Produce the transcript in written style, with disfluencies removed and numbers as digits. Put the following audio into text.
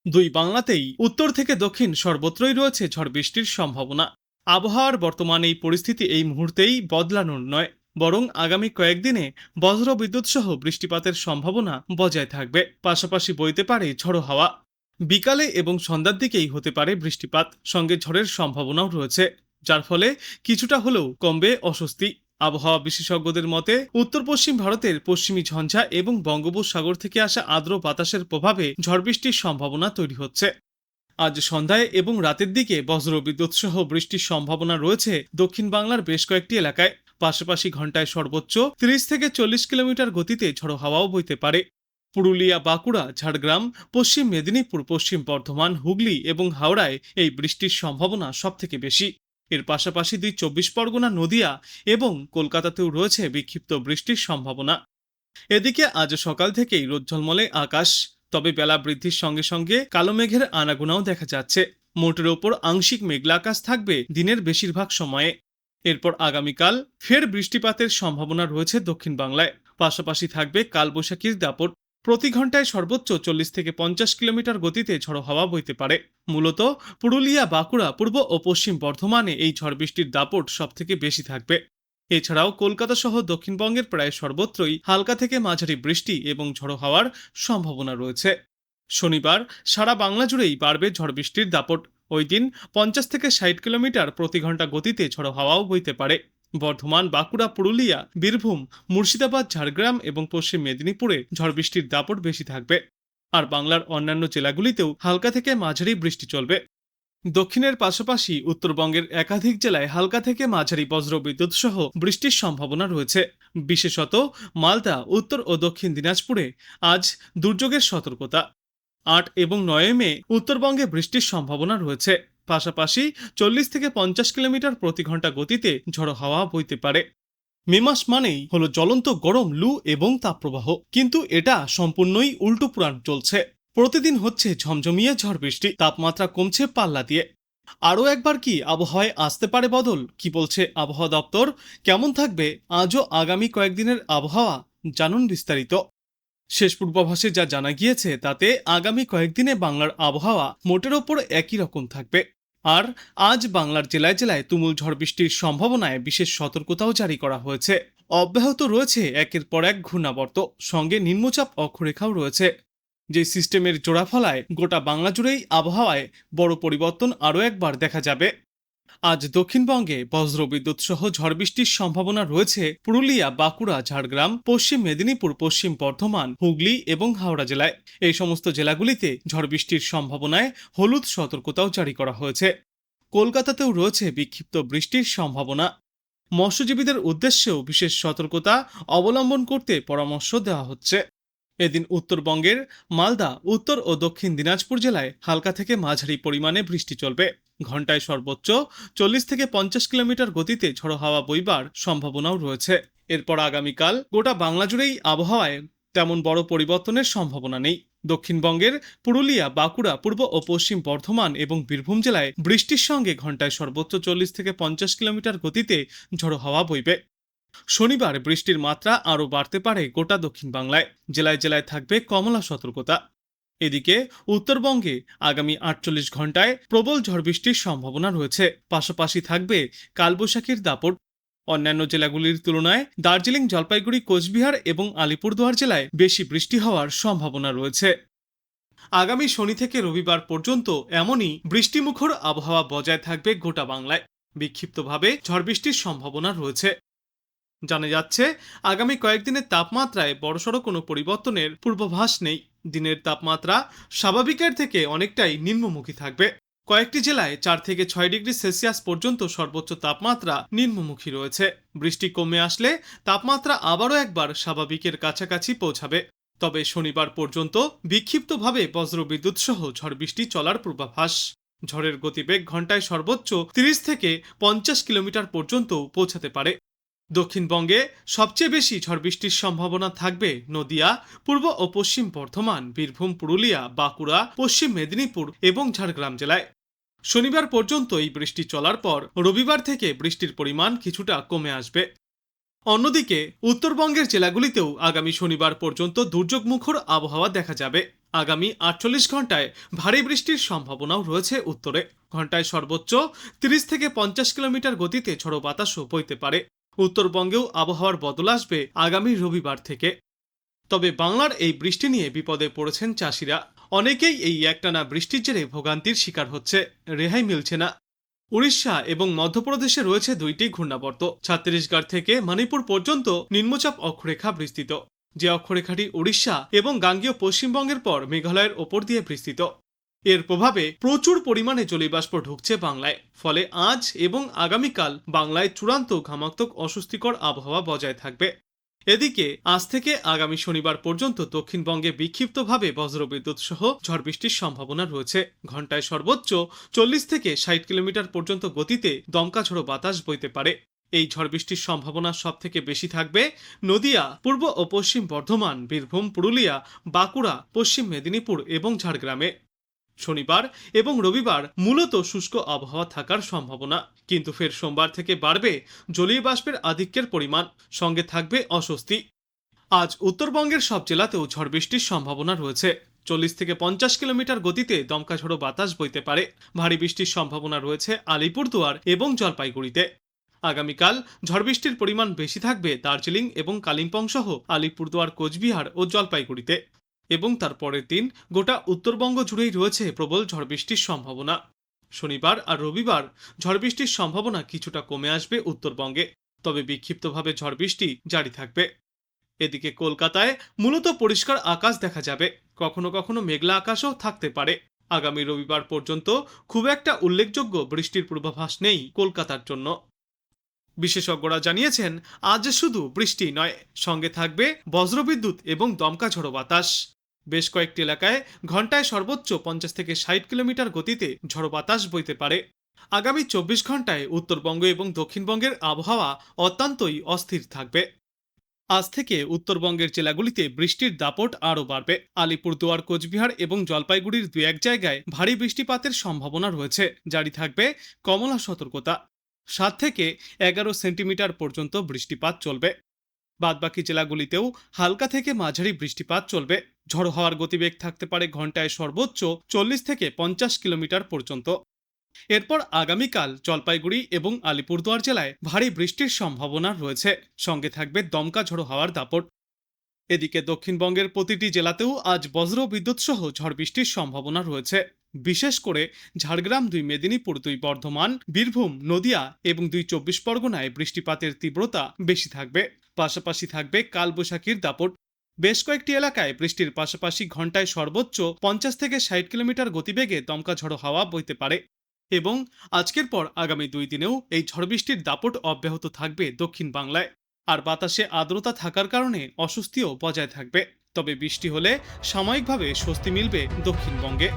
দুই বাংলাতেই উত্তর থেকে দক্ষিণ সর্বত্রই রয়েছে ঝড় বৃষ্টির সম্ভাবনা। আবহাওয়ার বর্তমান এই পরিস্থিতি এই মুহূর্তেই বদলানোর নয়, বরং আগামী কয়েকদিনে বজ্র বিদ্যুৎ সহ বৃষ্টিপাতের সম্ভাবনা বজায় থাকবে। পাশাপাশি বইতে পারে ঝড়ো হাওয়া। বিকালে এবং সন্ধ্যার দিকেই হতে পারে বৃষ্টিপাত, সঙ্গে ঝড়ের সম্ভাবনাও রয়েছে, যার ফলে কিছুটা হলেও কমবে অস্বস্তি। আবহাওয়া বিশেষজ্ঞদের মতে উত্তর পশ্চিম ভারতের পশ্চিমী ঝঞ্ঝা এবং বঙ্গোপসাগর থেকে আসা আর্দ্র বাতাসের প্রভাবে ঝড় বৃষ্টির সম্ভাবনা তৈরি হচ্ছে। আজ সন্ধ্যায় এবং রাতের দিকে বজ্রবিদ্যুৎ সহ বৃষ্টির সম্ভাবনা রয়েছে দক্ষিণ বাংলার বেশ কয়েকটি এলাকায়। পাশাপাশি ঘন্টায় সর্বোচ্চ 30 থেকে 40 কিলোমিটার গতিতে ঝড়ো হাওয়াও বইতে পারে। পুরুলিয়া, বাঁকুড়া, ঝাড়গ্রাম, পশ্চিম মেদিনীপুর, পশ্চিম বর্ধমান, হুগলি এবং হাওড়ায় এই বৃষ্টির সম্ভাবনা সবথেকে বেশি। এর পাশাপাশি 24 পরগনা, নদিয়া এবং কলকাতাতেও রয়েছে বিক্ষিপ্ত বৃষ্টির সম্ভাবনা। এদিকে আজ সকাল থেকেই রোদ ঝলমলে আকাশ, তবে বেলা বৃদ্ধির সঙ্গে সঙ্গে কালো মেঘের আনাগোনাও দেখা যাচ্ছে। মোটের ওপর আংশিক মেঘলা আকাশ থাকবে দিনের বেশিরভাগ সময়ে। এরপর আগামীকাল ফের বৃষ্টিপাতের সম্ভাবনা রয়েছে দক্ষিণ বাংলায়। পাশাপাশি থাকবে কালবৈশাখীর দাপট। প্রতি ঘন্টায় সর্বোচ্চ 40 থেকে 50 কিলোমিটার গতিতে ঝড়ো হাওয়া বইতে পারে। মূলত পুরুলিয়া, বাঁকুড়া, পূর্ব ও পশ্চিম বর্ধমানে এই ঝড় বৃষ্টির দাপট সবথেকে বেশি থাকবে। এছাড়াও কলকাতা সহ দক্ষিণবঙ্গের প্রায় সর্বত্রই হালকা থেকে মাঝারি বৃষ্টি এবং ঝড়ো হাওয়ার সম্ভাবনা রয়েছে। শনিবার সারা বাংলা জুড়েই বাড়বে ঝড় বৃষ্টির দাপট। ওই দিন 50 থেকে 60 কিলোমিটার প্রতি ঘন্টা গতিতে ঝড়ো হাওয়াও বইতে পারে। বর্ধমান, বাঁকুড়া, পুরুলিয়া, বীরভূম, মুর্শিদাবাদ, ঝাড়গ্রাম এবং পশ্চিম মেদিনীপুরে ঝড় বৃষ্টির দাপট বেশি থাকবে। আর বাংলার অন্যান্য জেলাগুলিতেও হালকা থেকে মাঝারি বৃষ্টি চলবে। দক্ষিণের পাশাপাশি উত্তরবঙ্গের একাধিক জেলায় হালকা থেকে মাঝারি বজ্রবিদ্যুৎ সহ বৃষ্টির সম্ভাবনা রয়েছে। বিশেষত মালদা, উত্তর ও দক্ষিণ দিনাজপুরে আজ দুর্যোগের সতর্কতা। 8 এবং 9 মে উত্তরবঙ্গে বৃষ্টির সম্ভাবনা রয়েছে। পাশাপাশি 40 থেকে 50 কিলোমিটার প্রতি ঘন্টা গতিতে ঝড়ো হাওয়া বইতে পারে। মে মাস মানেই হলো জ্বলন্ত গরম, লু এবং তাপপ্রবাহ, কিন্তু এটা সম্পূর্ণই উল্টো পুরাণ চলছে। প্রতিদিন হচ্ছে ঝমঝমিয়ে ঝড় বৃষ্টি, তাপমাত্রা কমছে পাল্লা দিয়ে। আরও একবার কি আবহাওয়ায় আসতে পারে বদল? কি বলছে আবহাওয়া দপ্তর? কেমন থাকবে আজও আগামী কয়েকদিনের আবহাওয়া? জানুন বিস্তারিত। শেষ পূর্বাভাসে যা জানা গিয়েছে তাতে আগামী কয়েকদিনে বাংলার আবহাওয়া মোটের ওপর একই রকম থাকবে। আর আজ বাংলার জেলায় জেলায় তুমুল ঝড় বৃষ্টির সম্ভাবনায় বিশেষ সতর্কতাও জারি করা হয়েছে। অব্যাহত রয়েছে একের পর এক ঘূর্ণাবর্ত, সঙ্গে নিম্নচাপ অক্ষরেখাও রয়েছে, যে সিস্টেমের জোড়াফলায় গোটা বাংলা জুড়েই আবহাওয়ায় বড় পরিবর্তন আরও একবার দেখা যাবে। আজ দক্ষিণবঙ্গে বজ্রবিদ্যুৎ সহ ঝড় বৃষ্টির সম্ভাবনা রয়েছে পুরুলিয়া, বাঁকুড়া, ঝাড়গ্রাম, পশ্চিম মেদিনীপুর, পশ্চিম বর্ধমান, হুগলি এবং হাওড়া জেলায়। এই সমস্ত জেলাগুলিতে ঝড় বৃষ্টির সম্ভাবনায় হলুদ সতর্কতাও জারি করা হয়েছে। কলকাতাতেও রয়েছে বিক্ষিপ্ত বৃষ্টির সম্ভাবনা। মৎস্যজীবীদের উদ্দেশ্যেও বিশেষ সতর্কতা অবলম্বন করতে পরামর্শ দেওয়া হচ্ছে। এদিন উত্তরবঙ্গের মালদা, উত্তর ও দক্ষিণ দিনাজপুর জেলায় হালকা থেকে মাঝারি পরিমাণে বৃষ্টি চলবে। ঘন্টায় সর্বোচ্চ 40 থেকে 50 কিলোমিটার গতিতে ঝড়ো হাওয়া বইবার সম্ভাবনাও রয়েছে। এরপর আগামীকাল গোটা বাংলা জুড়েই আবহাওয়ায় তেমন বড় পরিবর্তনের সম্ভাবনা নেই। দক্ষিণবঙ্গের পুরুলিয়া, বাঁকুড়া, পূর্ব ও পশ্চিম বর্ধমান এবং বীরভূম জেলায় বৃষ্টির সঙ্গে ঘন্টায় সর্বোচ্চ 40 থেকে 50 কিলোমিটার গতিতে ঝড়ো হাওয়া বইবে। শনিবার বৃষ্টির মাত্রা আরও বাড়তে পারে গোটা দক্ষিণ বাংলায়। জেলায় জেলায় থাকবে কমলা সতর্কতা। এদিকে উত্তরবঙ্গে আগামী 48 ঘন্টায় প্রবল ঝড় বৃষ্টির সম্ভাবনা রয়েছে। পাশাপাশি থাকবে কালবৈশাখীর দাপট। অন্যান্য জেলাগুলির তুলনায় দার্জিলিং, জলপাইগুড়ি, কোচবিহার এবং আলিপুরদুয়ার জেলায় বেশি বৃষ্টি হওয়ার সম্ভাবনা রয়েছে। আগামী শনি থেকে রবিবার পর্যন্ত এমনই বৃষ্টিমুখর আবহাওয়া বজায় থাকবে গোটা বাংলায়। বিক্ষিপ্তভাবে ঝড় বৃষ্টির সম্ভাবনা রয়েছে। জানা যাচ্ছে আগামী কয়েকদিনের তাপমাত্রায় বড়সড় কোনো পরিবর্তনের পূর্বাভাস নেই। দিনের তাপমাত্রা স্বাভাবিকের থেকে অনেকটাই নিম্নমুখী থাকবে। কয়েকটি জেলায় 4 থেকে 6 ডিগ্রি সেলসিয়াস পর্যন্ত সর্বোচ্চ তাপমাত্রা নিম্নমুখী রয়েছে। বৃষ্টি কমে আসলে তাপমাত্রা আবারও একবার স্বাভাবিকের কাছাকাছি পৌঁছাবে। তবে শনিবার পর্যন্ত বিক্ষিপ্তভাবে বজ্রবিদ্যুৎ সহ ঝড় বৃষ্টি চলার পূর্বাভাস। ঝড়ের গতিবেগ ঘন্টায় সর্বোচ্চ 30 থেকে 50 কিলোমিটার পর্যন্ত পৌঁছাতে পারে। দক্ষিণবঙ্গে সবচেয়ে বেশি ঝড় বৃষ্টির সম্ভাবনা থাকবে নদিয়া, পূর্ব ও পশ্চিম বর্ধমান, বীরভূম, পুরুলিয়া, বাঁকুড়া, পশ্চিম মেদিনীপুর এবং ঝাড়গ্রাম জেলায়। শনিবার পর্যন্ত এই বৃষ্টি চলার পর রবিবার থেকে বৃষ্টির পরিমাণ কিছুটা কমে আসবে। অন্যদিকে উত্তরবঙ্গের জেলাগুলিতেও আগামী শনিবার পর্যন্ত দুর্যোগমুখর আবহাওয়া দেখা যাবে। আগামী 48 ঘন্টায় ভারী বৃষ্টির সম্ভাবনাও রয়েছে উত্তরে। ঘন্টায় সর্বোচ্চ 30 থেকে 50 কিলোমিটার গতিতে ঝড়ো বাতাসও বইতে পারে। উত্তরবঙ্গেও আবহাওয়ার বদল আসবে আগামী রবিবার থেকে। তবে বাংলার এই বৃষ্টি নিয়ে বিপদে পড়েছেন চাষিরা। অনেকেই এই একটানা বৃষ্টির জেরে ভোগান্তির শিকার হচ্ছে, রেহাই মিলছে না। উড়িষ্যা এবং মধ্যপ্রদেশে রয়েছে দুইটি ঘূর্ণাবর্ত। ছত্তিশগড় থেকে মণিপুর পর্যন্ত নিম্নচাপ অক্ষরেখা বিস্তৃত, যে অক্ষরেখাটি উড়িষ্যা এবং গাঙ্গেয় পশ্চিমবঙ্গের পর মেঘালয়ের ওপর দিয়ে বিস্তৃত। এর প্রভাবে প্রচুর পরিমাণে জলীয়বাষ্প ঢুকছে বাংলায়। ফলে আজ এবং আগামীকাল বাংলায় চূড়ান্ত ঘামাক্তক অস্বস্তিকর আবহাওয়া বজায় থাকবে। এদিকে আজ থেকে আগামী শনিবার পর্যন্ত দক্ষিণবঙ্গে বিক্ষিপ্তভাবে বজ্রবিদ্যুৎ সহ ঝড় বৃষ্টির সম্ভাবনা রয়েছে। ঘন্টায় সর্বোচ্চ 40 থেকে 60 কিলোমিটার পর্যন্ত গতিতে দমকা ঝড়ো বাতাস বইতে পারে। এই ঝড় বৃষ্টির সম্ভাবনা সব থেকে বেশি থাকবে নদিয়া, পূর্ব ও পশ্চিম বর্ধমান, বীরভূম, পুরুলিয়া, বাঁকুড়া, পশ্চিম মেদিনীপুর এবং ঝাড়গ্রামে। শনিবার এবং রবিবার মূলত শুষ্ক আবহাওয়া থাকার সম্ভাবনা, কিন্তু ফের সোমবার থেকে বাড়বে জলীয় বাষ্পের আধিক্যের পরিমাণ, সঙ্গে থাকবে অস্বস্তি। আজ উত্তরবঙ্গের সব জেলাতেও ঝড় বৃষ্টির সম্ভাবনা রয়েছে। 40 থেকে 50 কিলোমিটার গতিতে দমকা ঝড়ো বাতাস বইতে পারে। ভারী বৃষ্টির সম্ভাবনা রয়েছে আলিপুরদুয়ার এবং জলপাইগুড়িতে। আগামীকাল ঝড় বৃষ্টির পরিমাণ বেশি থাকবে দার্জিলিং এবং কালিম্পং সহ আলিপুরদুয়ার, কোচবিহার ও জলপাইগুড়িতে। এবং তার পরের দিন গোটা উত্তরবঙ্গ জুড়েই রয়েছে প্রবল ঝড় বৃষ্টির সম্ভাবনা। শনিবার আর রবিবার ঝড় বৃষ্টির সম্ভাবনা কিছুটা কমে আসবে উত্তরবঙ্গে, তবে বিক্ষিপ্তভাবে ঝড় বৃষ্টি জারি থাকবে। এদিকে কলকাতায় মূলত পরিষ্কার আকাশ দেখা যাবে, কখনো কখনো মেঘলা আকাশও থাকতে পারে। আগামী রবিবার পর্যন্ত খুব একটা উল্লেখযোগ্য বৃষ্টির পূর্বাভাস নেই কলকাতার জন্য। বিশেষজ্ঞরা জানিয়েছেন, আজ শুধু বৃষ্টি নয়, সঙ্গে থাকবে বজ্রবিদ্যুৎ এবং দমকা ঝড়ো বাতাস। বেশ কয়েকটি এলাকায় ঘন্টায় সর্বোচ্চ 50 থেকে 60 কিলোমিটার গতিতে ঝড়ো বাতাস বইতে পারে। আগামী 24 ঘন্টায় উত্তরবঙ্গ এবং দক্ষিণবঙ্গের আবহাওয়া অত্যন্তই অস্থির থাকবে। আজ থেকে উত্তরবঙ্গের জেলাগুলিতে বৃষ্টির দাপট আরও বাড়বে। আলিপুরদুয়ার, কোচবিহার এবং জলপাইগুড়ির 2-1 জায়গায় ভারী বৃষ্টিপাতের সম্ভাবনা রয়েছে। জারি থাকবে কমলা সতর্কতা। 7 থেকে 11 সেন্টিমিটার পর্যন্ত বৃষ্টিপাত চলবে। বাদবাকি জেলাগুলিতেও হালকা থেকে মাঝারি বৃষ্টিপাত চলবে। ঝড়ো হওয়ার গতিবেগ থাকতে পারে ঘন্টায় সর্বোচ্চ 40 থেকে 50 কিলোমিটার পর্যন্ত। এরপর আগামীকাল জলপাইগুড়ি এবং আলিপুরদুয়ার জেলায় ভারী বৃষ্টির সম্ভাবনা রয়েছে, সঙ্গে থাকবে দমকা ঝড়ো হাওয়ার দাপট। এদিকে দক্ষিণবঙ্গের প্রতিটি জেলাতেও আজ বজ্র বিদ্যুৎ সহ ঝড় বৃষ্টির সম্ভাবনা রয়েছে। বিশেষ করে ঝাড়গ্রাম, 2 মেদিনীপুর, 2 বর্ধমান, বীরভূম, নদিয়া এবং 2 চব্বিশ পরগনায় বৃষ্টিপাতের তীব্রতা বেশি থাকবে। পাশাপাশি থাকবে কালবৈশাখীর দাপট। বেশ কয়েকটি এলাকায় বৃষ্টির পাশাপাশি ঘন্টায় সর্বোচ্চ 50 থেকে 60 কিলোমিটার গতিবেগে দমকা ঝড়ো হাওয়া বইতে পারে। এবং আজকের পর আগামী 2 দিনেও এই ঝড় বৃষ্টির দাপট অব্যাহত থাকবে দক্ষিণ বাংলায়। আর বাতাসে আর্দ্রতা থাকার কারণে অস্বস্তিও বজায় থাকবে। তবে বৃষ্টি হলে সাময়িকভাবে স্বস্তি মিলবে দক্ষিণবঙ্গে।